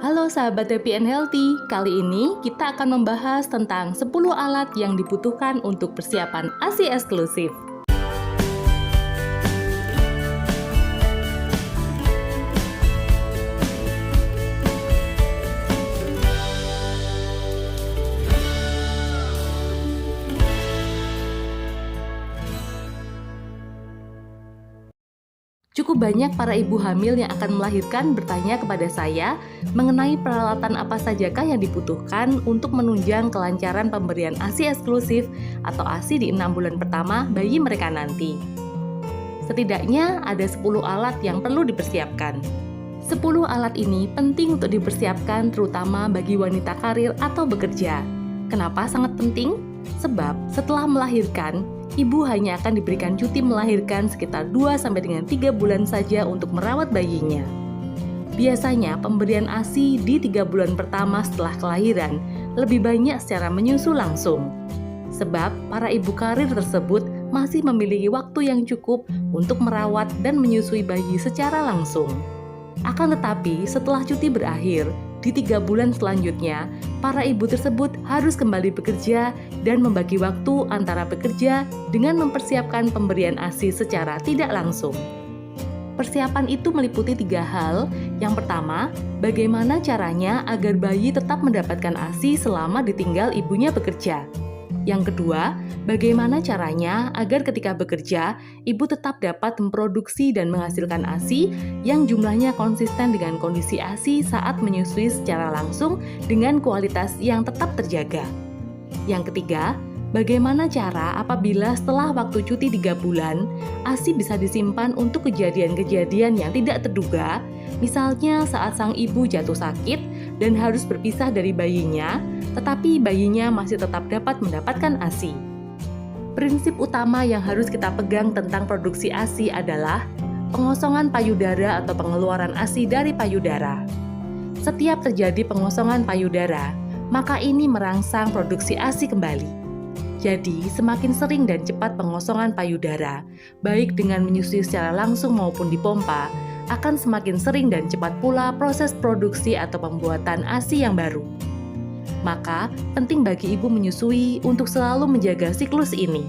Halo sahabat Happy and Healthy, kali ini kita akan membahas tentang 10 alat yang dibutuhkan untuk persiapan ASI eksklusif. Cukup banyak para ibu hamil yang akan melahirkan bertanya kepada saya mengenai peralatan apa sajakah yang dibutuhkan untuk menunjang kelancaran pemberian ASI eksklusif atau ASI di 6 bulan pertama bayi mereka nanti. Setidaknya ada 10 alat yang perlu dipersiapkan. 10 alat ini penting untuk dipersiapkan terutama bagi wanita karir atau bekerja. Kenapa sangat penting? Sebab setelah melahirkan, ibu hanya akan diberikan cuti melahirkan sekitar 2-3 bulan saja untuk merawat bayinya. Biasanya pemberian ASI di 3 bulan pertama setelah kelahiran lebih banyak secara menyusu langsung. Sebab para ibu karir tersebut masih memiliki waktu yang cukup untuk merawat dan menyusui bayi secara langsung. Akan tetapi setelah cuti berakhir, di 3 bulan selanjutnya, para ibu tersebut harus kembali bekerja dan membagi waktu antara bekerja dengan mempersiapkan pemberian ASI secara tidak langsung. Persiapan itu meliputi 3 hal. Yang pertama, bagaimana caranya agar bayi tetap mendapatkan ASI selama ditinggal ibunya bekerja. Yang kedua, bagaimana caranya agar ketika bekerja, ibu tetap dapat memproduksi dan menghasilkan ASI yang jumlahnya konsisten dengan kondisi ASI saat menyusui secara langsung dengan kualitas yang tetap terjaga. Yang ketiga, bagaimana cara apabila setelah waktu cuti 3 bulan, ASI bisa disimpan untuk kejadian-kejadian yang tidak terduga, misalnya saat sang ibu jatuh sakit dan harus berpisah dari bayinya, tetapi bayinya masih tetap dapat mendapatkan ASI. Prinsip utama yang harus kita pegang tentang produksi ASI adalah pengosongan payudara atau pengeluaran ASI dari payudara. Setiap terjadi pengosongan payudara, maka ini merangsang produksi ASI kembali. Jadi, semakin sering dan cepat pengosongan payudara, baik dengan menyusui secara langsung maupun dipompa, akan semakin sering dan cepat pula proses produksi atau pembuatan ASI yang baru. Maka, penting bagi ibu menyusui untuk selalu menjaga siklus ini.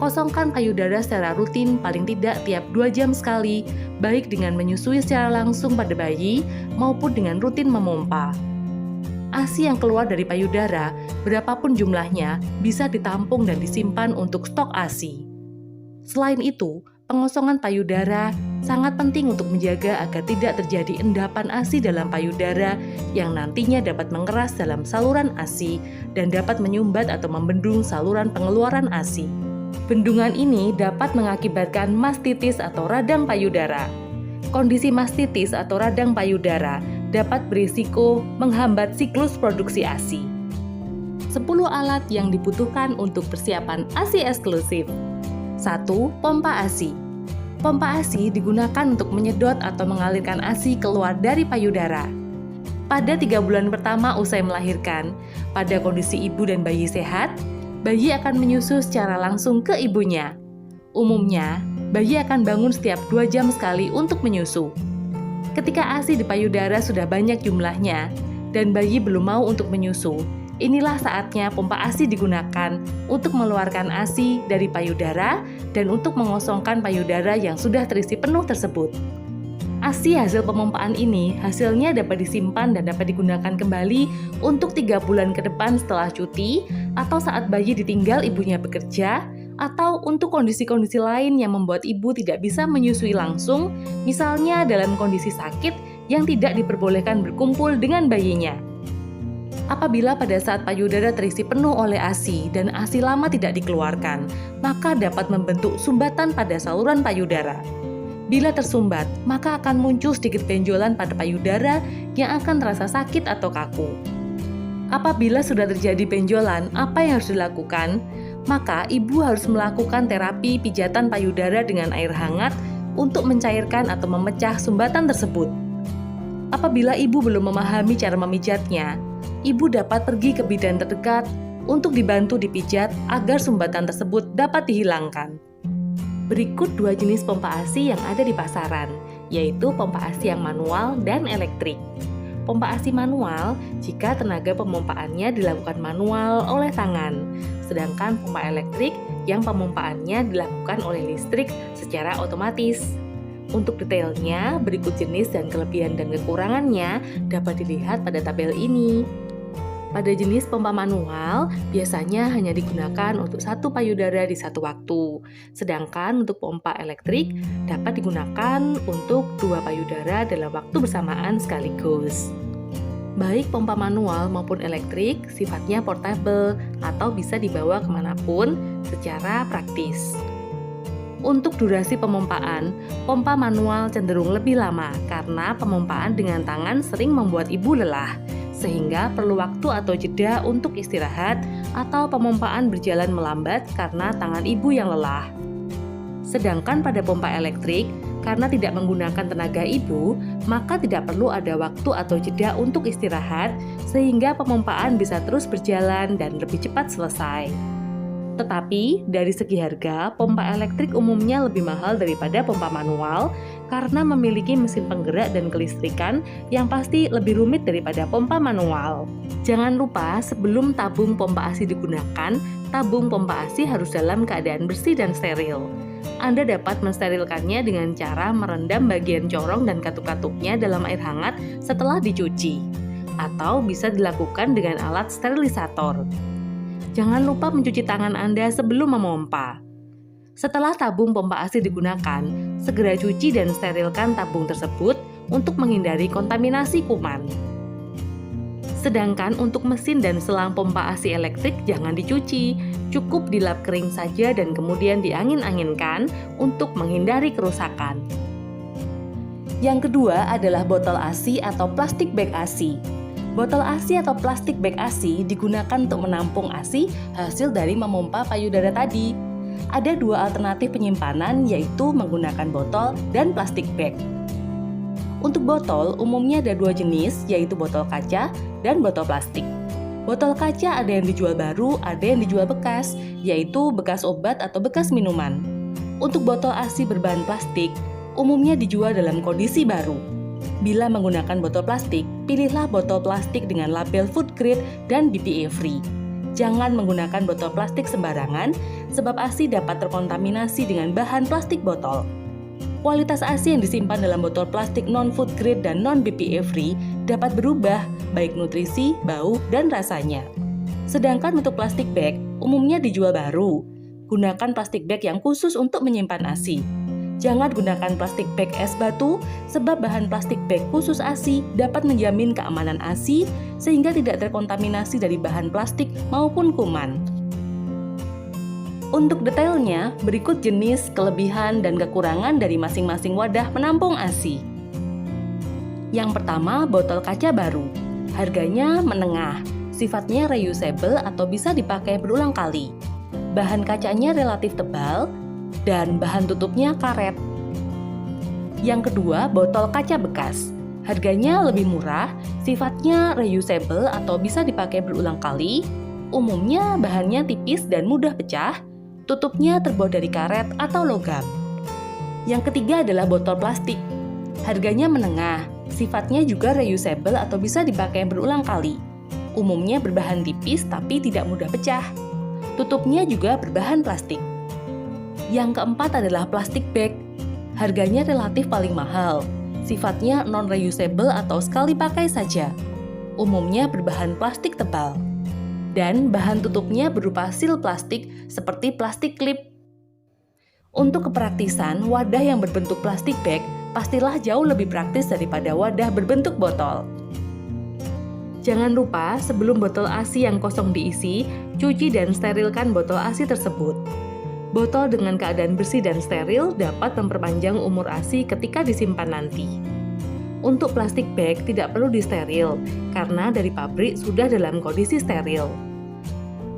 Kosongkan payudara secara rutin paling tidak tiap 2 jam sekali, baik dengan menyusui secara langsung pada bayi maupun dengan rutin memompa. ASI yang keluar dari payudara, berapapun jumlahnya, bisa ditampung dan disimpan untuk stok ASI. Selain itu, pengosongan payudara sangat penting untuk menjaga agar tidak terjadi endapan ASI dalam payudara yang nantinya dapat mengeras dalam saluran ASI dan dapat menyumbat atau membendung saluran pengeluaran ASI. Bendungan ini dapat mengakibatkan mastitis atau radang payudara. Kondisi mastitis atau radang payudara dapat berisiko menghambat siklus produksi ASI. 10 alat yang dibutuhkan untuk persiapan ASI eksklusif. 1. Pompa ASI. Pompa ASI digunakan untuk menyedot atau mengalirkan ASI keluar dari payudara. Pada 3 bulan pertama usai melahirkan, pada kondisi ibu dan bayi sehat, bayi akan menyusu secara langsung ke ibunya. Umumnya, bayi akan bangun setiap 2 jam sekali untuk menyusu. Ketika ASI di payudara sudah banyak jumlahnya, dan bayi belum mau untuk menyusu, inilah saatnya pompa ASI digunakan untuk mengeluarkan ASI dari payudara dan untuk mengosongkan payudara yang sudah terisi penuh tersebut. ASI hasil pemompaan ini hasilnya dapat disimpan dan dapat digunakan kembali untuk 3 bulan ke depan setelah cuti, atau saat bayi ditinggal ibunya bekerja, atau untuk kondisi-kondisi lain yang membuat ibu tidak bisa menyusui langsung, misalnya dalam kondisi sakit yang tidak diperbolehkan berkumpul dengan bayinya. Apabila pada saat payudara terisi penuh oleh ASI dan ASI lama tidak dikeluarkan, maka dapat membentuk sumbatan pada saluran payudara. Bila tersumbat, maka akan muncul sedikit benjolan pada payudara yang akan terasa sakit atau kaku. Apabila sudah terjadi benjolan, apa yang harus dilakukan? Maka ibu harus melakukan terapi pijatan payudara dengan air hangat untuk mencairkan atau memecah sumbatan tersebut. Apabila ibu belum memahami cara memijatnya, ibu dapat pergi ke bidan terdekat untuk dibantu dipijat agar sumbatan tersebut dapat dihilangkan. Berikut 2 jenis pompa ASI yang ada di pasaran, yaitu pompa ASI yang manual dan elektrik. Pompa ASI manual jika tenaga pemompaannya dilakukan manual oleh tangan, sedangkan pompa elektrik yang pemompaannya dilakukan oleh listrik secara otomatis. Untuk detailnya, berikut jenis dan kelebihan dan kekurangannya dapat dilihat pada tabel ini. Pada jenis pompa manual, biasanya hanya digunakan untuk satu payudara di satu waktu. Sedangkan untuk pompa elektrik, dapat digunakan untuk dua payudara dalam waktu bersamaan sekaligus. Baik pompa manual maupun elektrik sifatnya portable atau bisa dibawa kemanapun secara praktis. Untuk durasi pemompaan, pompa manual cenderung lebih lama karena pemompaan dengan tangan sering membuat ibu lelah, sehingga perlu waktu atau jeda untuk istirahat atau pemompaan berjalan melambat karena tangan ibu yang lelah. Sedangkan pada pompa elektrik, karena tidak menggunakan tenaga ibu, maka tidak perlu ada waktu atau jeda untuk istirahat, sehingga pemompaan bisa terus berjalan dan lebih cepat selesai. Tetapi, dari segi harga, pompa elektrik umumnya lebih mahal daripada pompa manual karena memiliki mesin penggerak dan kelistrikan yang pasti lebih rumit daripada pompa manual. Jangan lupa, sebelum tabung pompa ASI digunakan, tabung pompa ASI harus dalam keadaan bersih dan steril. Anda dapat mensterilkannya dengan cara merendam bagian corong dan katup-katupnya dalam air hangat setelah dicuci, atau bisa dilakukan dengan alat sterilisator. Jangan lupa mencuci tangan Anda sebelum memompa. Setelah tabung pompa ASI digunakan, segera cuci dan sterilkan tabung tersebut untuk menghindari kontaminasi kuman. Sedangkan untuk mesin dan selang pompa ASI elektrik jangan dicuci, cukup dilap kering saja dan kemudian diangin-anginkan untuk menghindari kerusakan. Yang kedua adalah botol ASI atau plastik bag ASI. Botol ASI atau plastik bag ASI digunakan untuk menampung ASI hasil dari memompa payudara tadi. Ada dua alternatif penyimpanan, yaitu menggunakan botol dan plastik bag. Untuk botol, umumnya ada dua jenis, yaitu botol kaca dan botol plastik. Botol kaca ada yang dijual baru, ada yang dijual bekas, yaitu bekas obat atau bekas minuman. Untuk botol ASI berbahan plastik, umumnya dijual dalam kondisi baru. Bila menggunakan botol plastik, pilihlah botol plastik dengan label food grade dan BPA free. Jangan menggunakan botol plastik sembarangan, sebab ASI dapat terkontaminasi dengan bahan plastik botol. Kualitas ASI yang disimpan dalam botol plastik non-food grade dan non-BPA free dapat berubah, baik nutrisi, bau, dan rasanya. Sedangkan untuk plastik bag, umumnya dijual baru. Gunakan plastik bag yang khusus untuk menyimpan ASI. Jangan gunakan plastik bag es batu, sebab bahan plastik bag khusus ASI dapat menjamin keamanan ASI sehingga tidak terkontaminasi dari bahan plastik maupun kuman. Untuk detailnya, berikut jenis, kelebihan, dan kekurangan dari masing-masing wadah penampung ASI. Yang pertama, botol kaca baru. Harganya menengah, sifatnya reusable atau bisa dipakai berulang kali. Bahan kacanya relatif tebal, dan bahan tutupnya karet. Yang kedua, botol kaca bekas. Harganya lebih murah, sifatnya reusable atau bisa dipakai berulang kali. Umumnya bahannya tipis dan mudah pecah. Tutupnya terbuat dari karet atau logam. Yang ketiga adalah botol plastik. Harganya menengah, sifatnya juga reusable atau bisa dipakai berulang kali. Umumnya berbahan tipis tapi tidak mudah pecah. Tutupnya juga berbahan plastik. Yang keempat adalah plastik bag. Harganya relatif paling mahal. Sifatnya non-reusable atau sekali pakai saja. Umumnya berbahan plastik tebal. Dan bahan tutupnya berupa seal plastik seperti plastik klip. Untuk kepraktisan, wadah yang berbentuk plastik bag pastilah jauh lebih praktis daripada wadah berbentuk botol. Jangan lupa, sebelum botol ASI yang kosong diisi, cuci dan sterilkan botol ASI tersebut. Botol dengan keadaan bersih dan steril dapat memperpanjang umur ASI ketika disimpan nanti. Untuk plastik bag tidak perlu disteril, karena dari pabrik sudah dalam kondisi steril.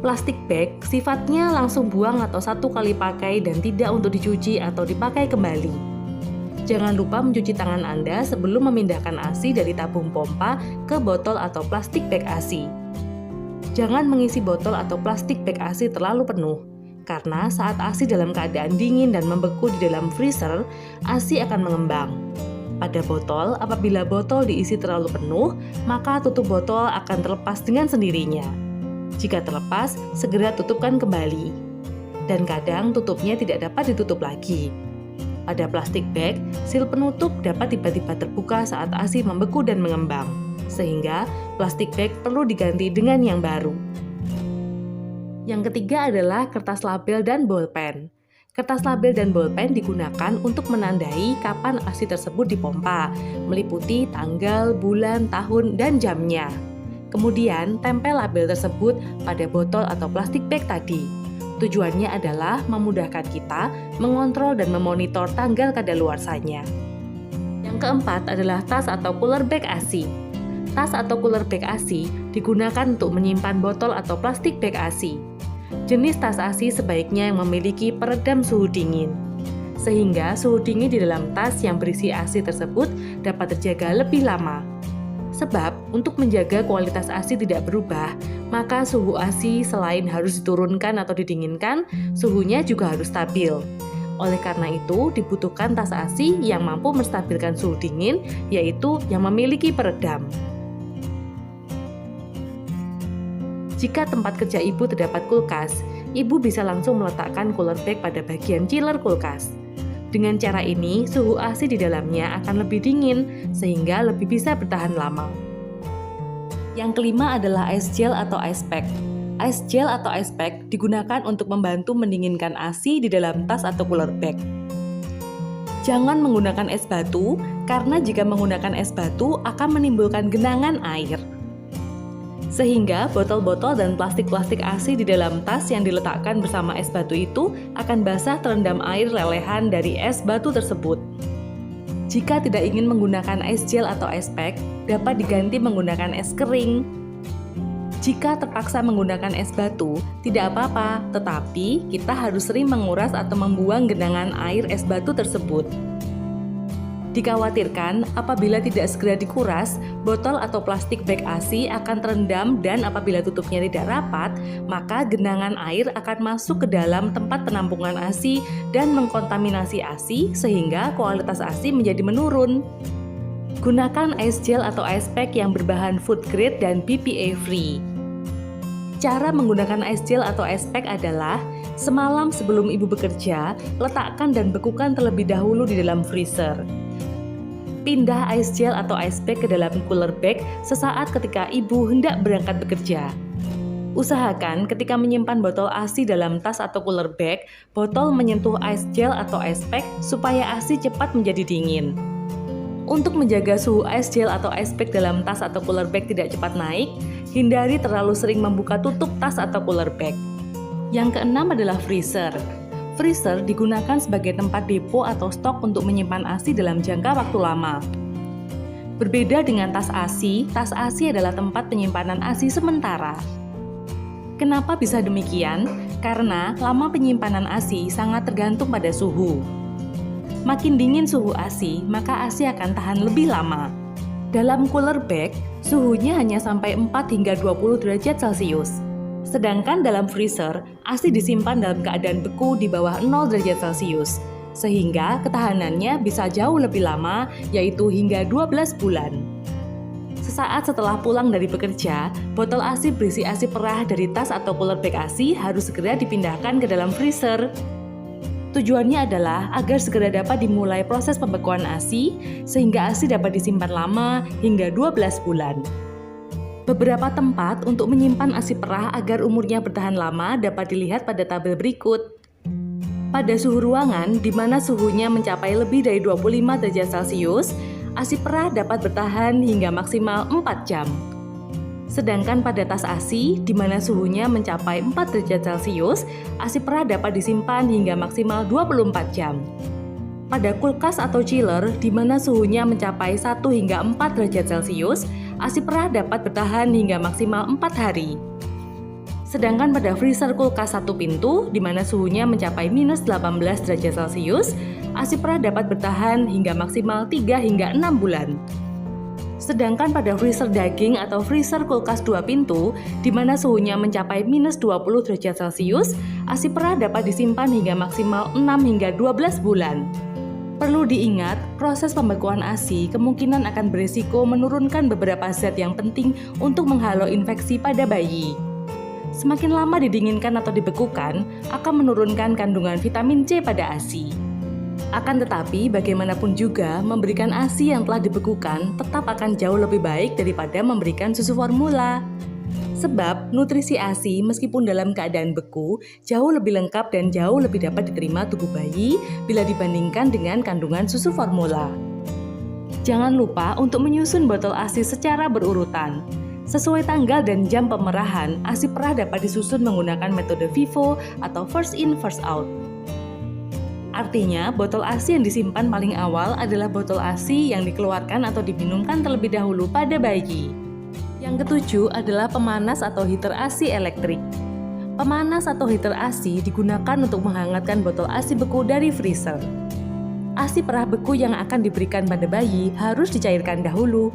Plastik bag sifatnya langsung buang atau satu kali pakai dan tidak untuk dicuci atau dipakai kembali. Jangan lupa mencuci tangan Anda sebelum memindahkan ASI dari tabung pompa ke botol atau plastik bag ASI. Jangan mengisi botol atau plastik bag ASI terlalu penuh, karena saat ASI dalam keadaan dingin dan membeku di dalam freezer, ASI akan mengembang. Pada botol, apabila botol diisi terlalu penuh, maka tutup botol akan terlepas dengan sendirinya. Jika terlepas, segera tutupkan kembali. Dan kadang tutupnya tidak dapat ditutup lagi. Pada plastik bag, sil penutup dapat tiba-tiba terbuka saat ASI membeku dan mengembang, sehingga plastik bag perlu diganti dengan yang baru. Yang ketiga adalah kertas label dan bolpen. Kertas label dan bolpen digunakan untuk menandai kapan ASI tersebut dipompa, meliputi tanggal, bulan, tahun, dan jamnya. Kemudian, tempel label tersebut pada botol atau plastik bag tadi. Tujuannya adalah memudahkan kita mengontrol dan memonitor tanggal kadaluarsanya. Yang keempat adalah tas atau cooler bag ASI. Tas atau cooler bag ASI digunakan untuk menyimpan botol atau plastik bag ASI. Jenis tas ASI sebaiknya yang memiliki peredam suhu dingin, sehingga suhu dingin di dalam tas yang berisi ASI tersebut dapat terjaga lebih lama. Sebab, untuk menjaga kualitas ASI tidak berubah, maka suhu ASI selain harus diturunkan atau didinginkan, suhunya juga harus stabil. Oleh karena itu, dibutuhkan tas ASI yang mampu menstabilkan suhu dingin, yaitu yang memiliki peredam. Jika tempat kerja ibu terdapat kulkas, ibu bisa langsung meletakkan cooler bag pada bagian chiller kulkas. Dengan cara ini, suhu ASI di dalamnya akan lebih dingin, sehingga lebih bisa bertahan lama. Yang kelima adalah ice gel atau ice pack. Ice gel atau ice pack digunakan untuk membantu mendinginkan ASI di dalam tas atau cooler bag. Jangan menggunakan es batu, karena jika menggunakan es batu akan menimbulkan genangan air. Sehingga botol-botol dan plastik-plastik ASI di dalam tas yang diletakkan bersama es batu itu akan basah terendam air lelehan dari es batu tersebut. Jika tidak ingin menggunakan ice gel atau ice pack, dapat diganti menggunakan es kering. Jika terpaksa menggunakan es batu, tidak apa-apa, tetapi kita harus sering menguras atau membuang genangan air es batu tersebut. Dikhawatirkan apabila tidak segera dikuras, botol atau plastik bag ASI akan terendam dan apabila tutupnya tidak rapat, maka genangan air akan masuk ke dalam tempat penampungan ASI dan mengkontaminasi ASI sehingga kualitas ASI menjadi menurun. Gunakan ice gel atau ice pack yang berbahan food grade dan BPA free. Cara menggunakan ice gel atau ice pack adalah semalam sebelum ibu bekerja, letakkan dan bekukan terlebih dahulu di dalam freezer. Pindah ice gel atau ice pack ke dalam cooler bag sesaat ketika ibu hendak berangkat bekerja. Usahakan ketika menyimpan botol ASI dalam tas atau cooler bag, botol menyentuh ice gel atau ice pack supaya ASI cepat menjadi dingin. Untuk menjaga suhu ice gel atau ice pack dalam tas atau cooler bag tidak cepat naik, hindari terlalu sering membuka tutup tas atau cooler bag. Yang keenam adalah freezer. Freezer digunakan sebagai tempat depo atau stok untuk menyimpan ASI dalam jangka waktu lama. Berbeda dengan tas ASI adalah tempat penyimpanan ASI sementara. Kenapa bisa demikian? Karena lama penyimpanan ASI sangat tergantung pada suhu. Makin dingin suhu ASI, maka ASI akan tahan lebih lama. Dalam cooler bag, suhunya hanya sampai 4 hingga 20 derajat Celcius. Sedangkan dalam freezer, ASI disimpan dalam keadaan beku di bawah 0 derajat Celcius, sehingga ketahanannya bisa jauh lebih lama, yaitu hingga 12 bulan. Sesaat setelah pulang dari bekerja, botol ASI berisi ASI perah dari tas atau cooler bag ASI harus segera dipindahkan ke dalam freezer. Tujuannya adalah agar segera dapat dimulai proses pembekuan ASI, sehingga ASI dapat disimpan lama hingga 12 bulan. Beberapa tempat untuk menyimpan ASI perah agar umurnya bertahan lama dapat dilihat pada tabel berikut. Pada suhu ruangan, di mana suhunya mencapai lebih dari 25 derajat Celcius, ASI perah dapat bertahan hingga maksimal 4 jam. Sedangkan pada tas ASI, di mana suhunya mencapai 4 derajat Celcius, ASI perah dapat disimpan hingga maksimal 24 jam. Pada kulkas atau chiller, di mana suhunya mencapai 1 hingga 4 derajat Celcius, ASI perah dapat bertahan hingga maksimal 4 hari. Sedangkan pada freezer kulkas satu pintu, di mana suhunya mencapai minus 18 derajat Celcius, ASI perah dapat bertahan hingga maksimal 3 hingga 6 bulan. Sedangkan pada freezer daging atau freezer kulkas 2 pintu, di mana suhunya mencapai minus 20 derajat Celcius, ASI perah dapat disimpan hingga maksimal 6 hingga 12 bulan. Perlu diingat, proses pembekuan ASI kemungkinan akan berisiko menurunkan beberapa zat yang penting untuk menghalau infeksi pada bayi. Semakin lama didinginkan atau dibekukan, akan menurunkan kandungan vitamin C pada ASI. Akan tetapi, bagaimanapun juga, memberikan ASI yang telah dibekukan tetap akan jauh lebih baik daripada memberikan susu formula. Sebab, nutrisi ASI meskipun dalam keadaan beku, jauh lebih lengkap dan jauh lebih dapat diterima tubuh bayi bila dibandingkan dengan kandungan susu formula. Jangan lupa untuk menyusun botol ASI secara berurutan. Sesuai tanggal dan jam pemerahan, ASI perah dapat disusun menggunakan metode FIFO atau first in, first out. Artinya, botol ASI yang disimpan paling awal adalah botol ASI yang dikeluarkan atau diminumkan terlebih dahulu pada bayi. Yang ketujuh adalah pemanas atau heater ASI elektrik. Pemanas atau heater ASI digunakan untuk menghangatkan botol ASI beku dari freezer. ASI perah beku yang akan diberikan pada bayi harus dicairkan dahulu.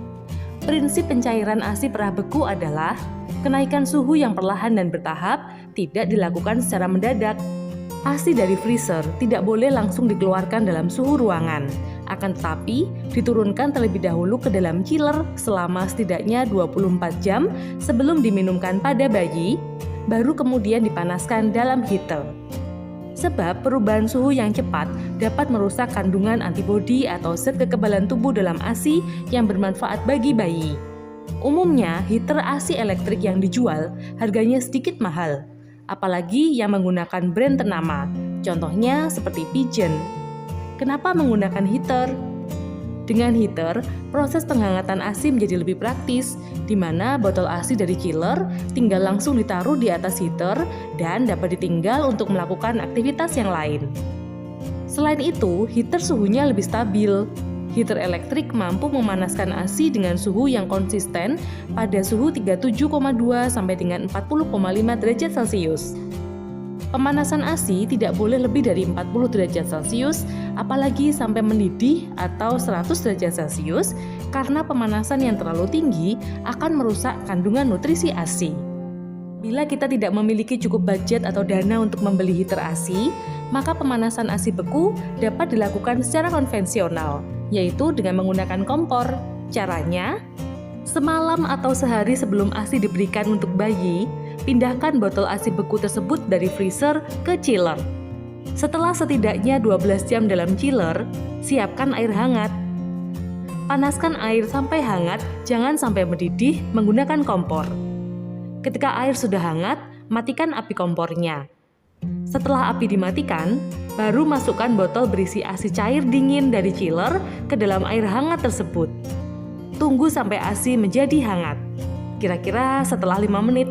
Prinsip pencairan ASI perah beku adalah kenaikan suhu yang perlahan dan bertahap, tidak dilakukan secara mendadak. ASI dari freezer tidak boleh langsung dikeluarkan dalam suhu ruangan, akan tetapi diturunkan terlebih dahulu ke dalam chiller selama setidaknya 24 jam sebelum diminumkan pada bayi, baru kemudian dipanaskan dalam heater. Sebab perubahan suhu yang cepat dapat merusak kandungan antibodi atau zat kekebalan tubuh dalam ASI yang bermanfaat bagi bayi. Umumnya, heater ASI elektrik yang dijual harganya sedikit mahal, apalagi yang menggunakan brand ternama, contohnya seperti Pigeon. Kenapa menggunakan heater? Dengan heater, proses penghangatan ASI menjadi lebih praktis, di mana botol ASI dari chiller tinggal langsung ditaruh di atas heater dan dapat ditinggal untuk melakukan aktivitas yang lain. Selain itu, heater suhunya lebih stabil. Heater elektrik mampu memanaskan ASI dengan suhu yang konsisten pada suhu 37,2 sampai dengan 40,5 derajat Celcius. Pemanasan ASI tidak boleh lebih dari 40 derajat Celcius, apalagi sampai mendidih atau 100 derajat Celcius, karena pemanasan yang terlalu tinggi akan merusak kandungan nutrisi ASI. Bila kita tidak memiliki cukup budget atau dana untuk membeli heater ASI, maka pemanasan ASI beku dapat dilakukan secara konvensional, yaitu dengan menggunakan kompor. Caranya, semalam atau sehari sebelum ASI diberikan untuk bayi, pindahkan botol ASI beku tersebut dari freezer ke chiller. Setelah setidaknya 12 jam dalam chiller, siapkan air hangat. Panaskan air sampai hangat, jangan sampai mendidih menggunakan kompor. Ketika air sudah hangat, matikan api kompornya. Setelah api dimatikan, baru masukkan botol berisi ASI cair dingin dari chiller ke dalam air hangat tersebut. Tunggu sampai ASI menjadi hangat, kira-kira setelah 5 menit.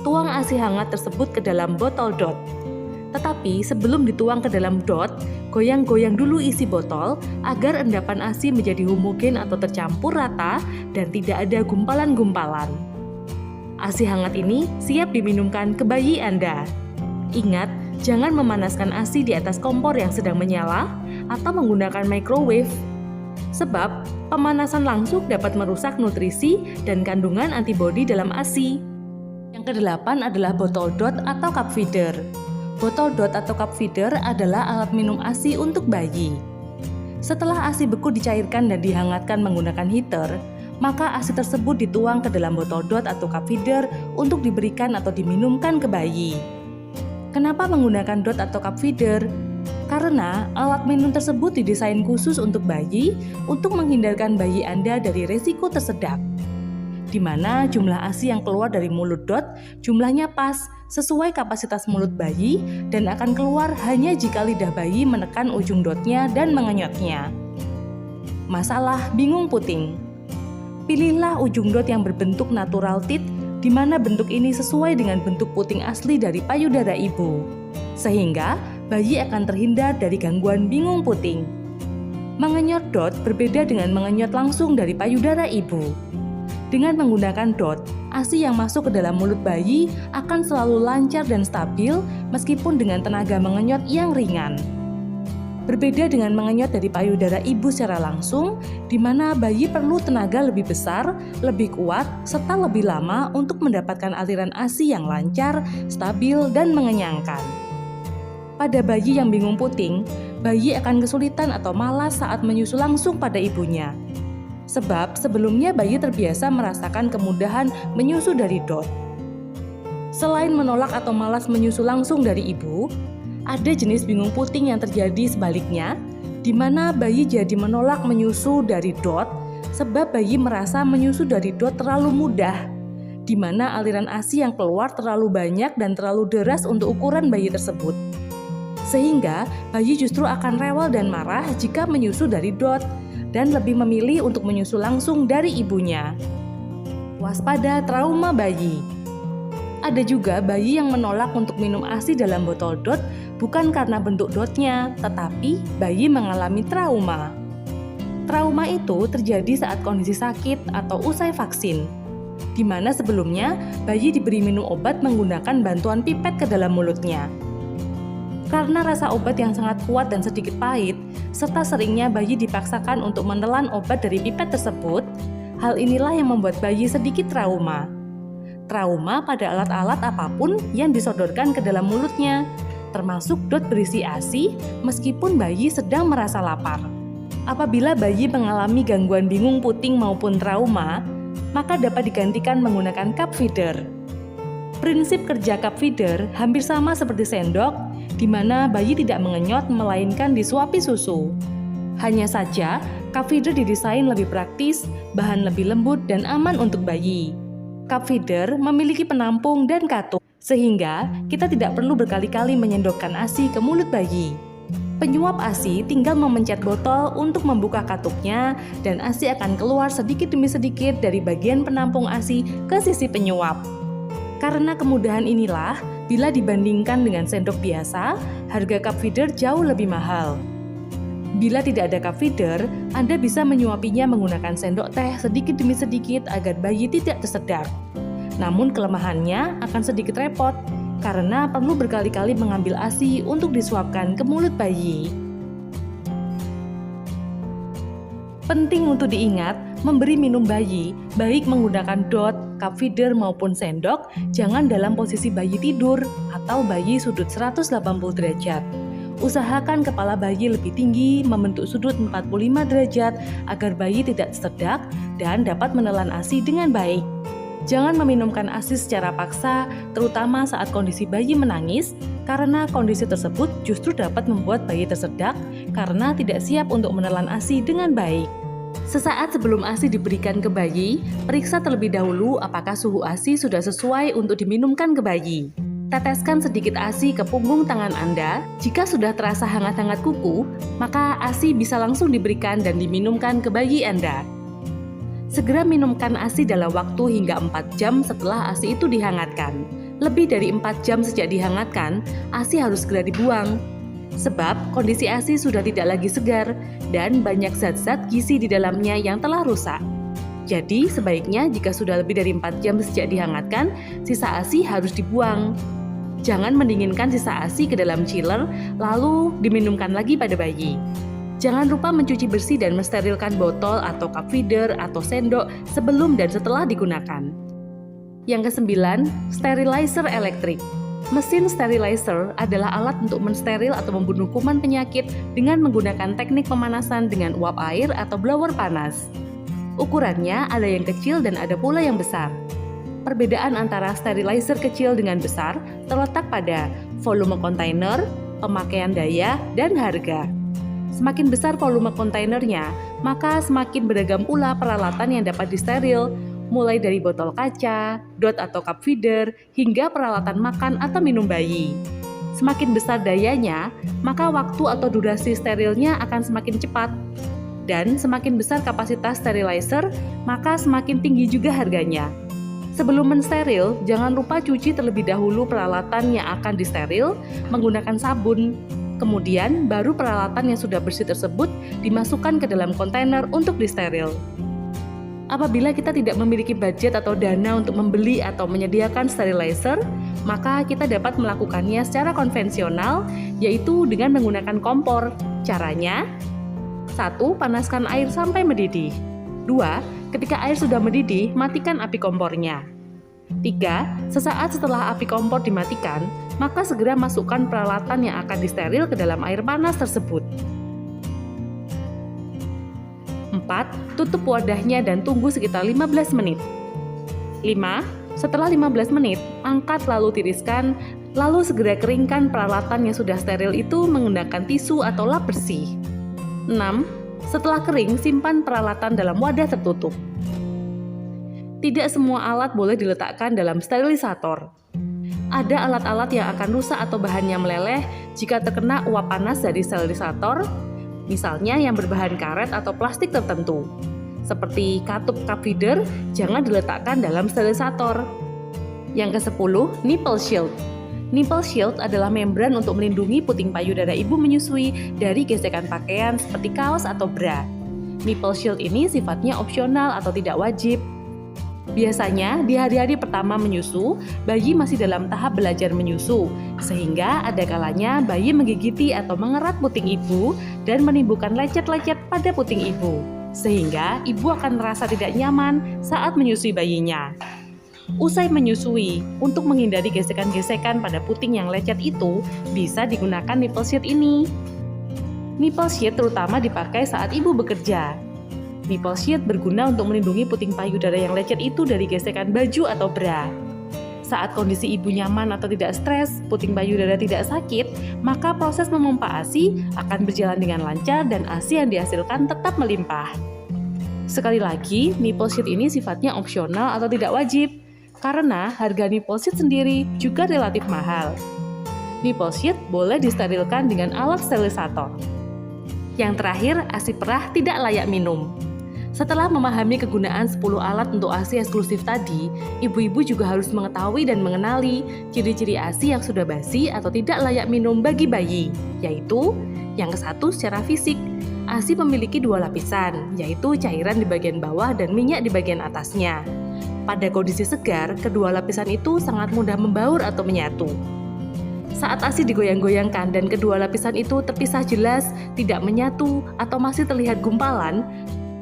Tuang ASI hangat tersebut ke dalam botol dot. Tetapi sebelum dituang ke dalam dot, goyang-goyang dulu isi botol agar endapan ASI menjadi homogen atau tercampur rata dan tidak ada gumpalan-gumpalan. ASI hangat ini siap diminumkan ke bayi Anda. Ingat, jangan memanaskan ASI di atas kompor yang sedang menyala atau menggunakan microwave. Sebab, pemanasan langsung dapat merusak nutrisi dan kandungan antibodi dalam ASI. Yang kedelapan adalah botol dot atau cup feeder. Botol dot atau cup feeder adalah alat minum ASI untuk bayi. Setelah ASI beku dicairkan dan dihangatkan menggunakan heater, maka ASI tersebut dituang ke dalam botol dot atau cup feeder untuk diberikan atau diminumkan ke bayi. Kenapa menggunakan dot atau cup feeder? Karena alat minum tersebut didesain khusus untuk bayi untuk menghindarkan bayi Anda dari resiko tersedak, di mana jumlah ASI yang keluar dari mulut dot jumlahnya pas sesuai kapasitas mulut bayi dan akan keluar hanya jika lidah bayi menekan ujung dotnya dan mengenyotnya. Masalah bingung puting. Pilihlah ujung dot yang berbentuk natural teeth, di mana bentuk ini sesuai dengan bentuk puting asli dari payudara ibu, sehingga bayi akan terhindar dari gangguan bingung puting. Mengenyot dot berbeda dengan mengenyot langsung dari payudara ibu. Dengan menggunakan dot, ASI yang masuk ke dalam mulut bayi akan selalu lancar dan stabil meskipun dengan tenaga mengenyot yang ringan. Berbeda dengan mengenyot dari payudara ibu secara langsung, di mana bayi perlu tenaga lebih besar, lebih kuat, serta lebih lama untuk mendapatkan aliran ASI yang lancar, stabil, dan mengenyangkan. Pada bayi yang bingung puting, bayi akan kesulitan atau malas saat menyusu langsung pada ibunya. Sebab sebelumnya bayi terbiasa merasakan kemudahan menyusu dari DOT. Selain menolak atau malas menyusu langsung dari ibu, ada jenis bingung puting yang terjadi sebaliknya, di mana bayi jadi menolak menyusu dari DOT sebab bayi merasa menyusu dari DOT terlalu mudah, di mana aliran ASI yang keluar terlalu banyak dan terlalu deras untuk ukuran bayi tersebut. Sehingga bayi justru akan rewel dan marah jika menyusu dari DOT dan lebih memilih untuk menyusu langsung dari ibunya. Waspada trauma bayi. Ada juga bayi yang menolak untuk minum ASI dalam botol DOT bukan karena bentuk DOT-nya, tetapi bayi mengalami trauma. Trauma itu terjadi saat kondisi sakit atau usai vaksin, di mana sebelumnya bayi diberi minum obat menggunakan bantuan pipet ke dalam mulutnya. Karena rasa obat yang sangat kuat dan sedikit pahit, serta seringnya bayi dipaksakan untuk menelan obat dari pipet tersebut, hal inilah yang membuat bayi sedikit trauma. Trauma pada alat-alat apapun yang disodorkan ke dalam mulutnya, termasuk DOT berisi ASI meskipun bayi sedang merasa lapar. Apabila bayi mengalami gangguan bingung puting maupun trauma, maka dapat digantikan menggunakan cup feeder. Prinsip kerja cup feeder hampir sama seperti sendok, di mana bayi tidak mengenyot melainkan disuapi susu. Hanya saja, cup feeder didesain lebih praktis, bahan lebih lembut dan aman untuk bayi. Cup feeder memiliki penampung dan katup, sehingga kita tidak perlu berkali-kali menyendokkan ASI ke mulut bayi. Penyuap ASI tinggal memencet botol untuk membuka katupnya dan ASI akan keluar sedikit demi sedikit dari bagian penampung ASI ke sisi penyuap. Karena kemudahan inilah, bila dibandingkan dengan sendok biasa, harga cup feeder jauh lebih mahal. Bila tidak ada cup feeder, Anda bisa menyuapinya menggunakan sendok teh sedikit demi sedikit agar bayi tidak tersedak. Namun kelemahannya akan sedikit repot, karena perlu berkali-kali mengambil ASI untuk disuapkan ke mulut bayi. Penting untuk diingat, memberi minum bayi, baik menggunakan DOT, cup feeder maupun sendok, jangan dalam posisi bayi tidur atau bayi sudut 180 derajat. Usahakan kepala bayi lebih tinggi, membentuk sudut 45 derajat agar bayi tidak tersedak dan dapat menelan ASI dengan baik. Jangan meminumkan ASI secara paksa, terutama saat kondisi bayi menangis, karena kondisi tersebut justru dapat membuat bayi tersedak karena tidak siap untuk menelan ASI dengan baik. Sesaat sebelum ASI diberikan ke bayi, periksa terlebih dahulu apakah suhu ASI sudah sesuai untuk diminumkan ke bayi. Teteskan sedikit ASI ke punggung tangan Anda. Jika sudah terasa hangat-hangat kuku, maka ASI bisa langsung diberikan dan diminumkan ke bayi Anda. Segera minumkan ASI dalam waktu hingga 4 jam setelah ASI itu dihangatkan. Lebih dari 4 jam sejak dihangatkan, ASI harus segera dibuang. Sebab kondisi ASI sudah tidak lagi segar dan banyak zat-zat gizi di dalamnya yang telah rusak. Jadi sebaiknya jika sudah lebih dari 4 jam sejak dihangatkan, sisa ASI harus dibuang. Jangan mendinginkan sisa ASI ke dalam chiller lalu diminumkan lagi pada bayi. Jangan lupa mencuci bersih dan mensterilkan botol atau cup feeder atau sendok sebelum dan setelah digunakan. Yang ke-9, sterilizer elektrik. Mesin sterilizer adalah alat untuk mensteril atau membunuh kuman penyakit dengan menggunakan teknik pemanasan dengan uap air atau blower panas. Ukurannya ada yang kecil dan ada pula yang besar. Perbedaan antara sterilizer kecil dengan besar terletak pada volume kontainer, pemakaian daya, dan harga. Semakin besar volume kontainernya, maka semakin beragam pula peralatan yang dapat disteril, mulai dari botol kaca, DOT atau cup feeder, hingga peralatan makan atau minum bayi. Semakin besar dayanya, maka waktu atau durasi sterilnya akan semakin cepat. Dan semakin besar kapasitas sterilizer, maka semakin tinggi juga harganya. Sebelum mensteril, jangan lupa cuci terlebih dahulu peralatan yang akan disteril menggunakan sabun. Kemudian, baru peralatan yang sudah bersih tersebut dimasukkan ke dalam kontainer untuk disteril. Apabila kita tidak memiliki budget atau dana untuk membeli atau menyediakan sterilizer, maka kita dapat melakukannya secara konvensional, yaitu dengan menggunakan kompor. Caranya, 1. Panaskan air sampai mendidih. 2. Ketika air sudah mendidih, matikan api kompornya. 3. Sesaat setelah api kompor dimatikan, maka segera masukkan peralatan yang akan disteril ke dalam air panas tersebut. 4. Tutup wadahnya dan tunggu sekitar 15 menit. 5. Setelah 15 menit, angkat lalu tiriskan, lalu segera keringkan peralatan yang sudah steril itu menggunakan tisu atau lap bersih. 6. Setelah kering, simpan peralatan dalam wadah tertutup. Tidak semua alat boleh diletakkan dalam sterilisator. Ada alat-alat yang akan rusak atau bahannya meleleh jika terkena uap panas dari sterilisator, misalnya yang berbahan karet atau plastik tertentu. Seperti katup cup feeder, jangan diletakkan dalam sterilisator. Yang ke-10, nipple shield. Nipple shield adalah membran untuk melindungi puting payudara ibu menyusui dari gesekan pakaian seperti kaos atau bra. Nipple shield ini sifatnya opsional atau tidak wajib. Biasanya, di hari-hari pertama menyusu, bayi masih dalam tahap belajar menyusu, sehingga ada kalanya bayi menggigiti atau mengerat puting ibu dan menimbulkan lecet-lecet pada puting ibu, sehingga ibu akan merasa tidak nyaman saat menyusui bayinya. Usai menyusui, untuk menghindari gesekan-gesekan pada puting yang lecet itu, bisa digunakan nipple sheath ini. Nipple sheath terutama dipakai saat ibu bekerja. Nipple sheath berguna untuk melindungi puting payudara yang lecet itu dari gesekan baju atau bra. Saat kondisi ibu nyaman atau tidak stres, puting payudara tidak sakit, maka proses memompa ASI akan berjalan dengan lancar dan ASI yang dihasilkan tetap melimpah. Sekali lagi, nipple sheath ini sifatnya opsional atau tidak wajib, karena harga nipple sheath sendiri juga relatif mahal. Nipple sheath boleh disterilkan dengan alat sterilisator. Yang terakhir, ASI perah tidak layak minum. Setelah memahami kegunaan 10 alat untuk ASI eksklusif tadi, ibu-ibu juga harus mengetahui dan mengenali ciri-ciri ASI yang sudah basi atau tidak layak minum bagi bayi, yaitu yang ke-1 secara fisik. ASI memiliki 2 lapisan, yaitu cairan di bagian bawah dan minyak di bagian atasnya. Pada kondisi segar, kedua lapisan itu sangat mudah membaur atau menyatu. Saat ASI digoyang-goyangkan dan kedua lapisan itu terpisah jelas, tidak menyatu, atau masih terlihat gumpalan,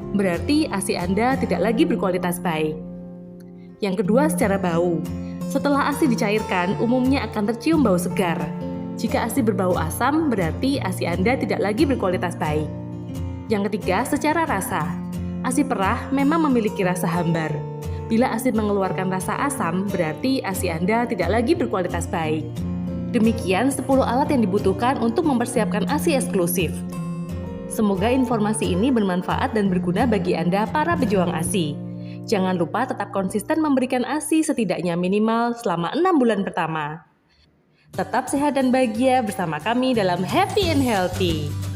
berarti ASI Anda tidak lagi berkualitas baik. Yang kedua, secara bau. Setelah ASI dicairkan, umumnya akan tercium bau segar. Jika ASI berbau asam, berarti ASI Anda tidak lagi berkualitas baik. Yang ketiga, secara rasa. ASI perah memang memiliki rasa hambar. Bila ASI mengeluarkan rasa asam, berarti ASI Anda tidak lagi berkualitas baik. Demikian 10 alat yang dibutuhkan untuk mempersiapkan ASI eksklusif. Semoga informasi ini bermanfaat dan berguna bagi Anda para pejuang ASI. Jangan lupa tetap konsisten memberikan ASI setidaknya minimal selama 6 bulan pertama. Tetap sehat dan bahagia bersama kami dalam Happy and Healthy.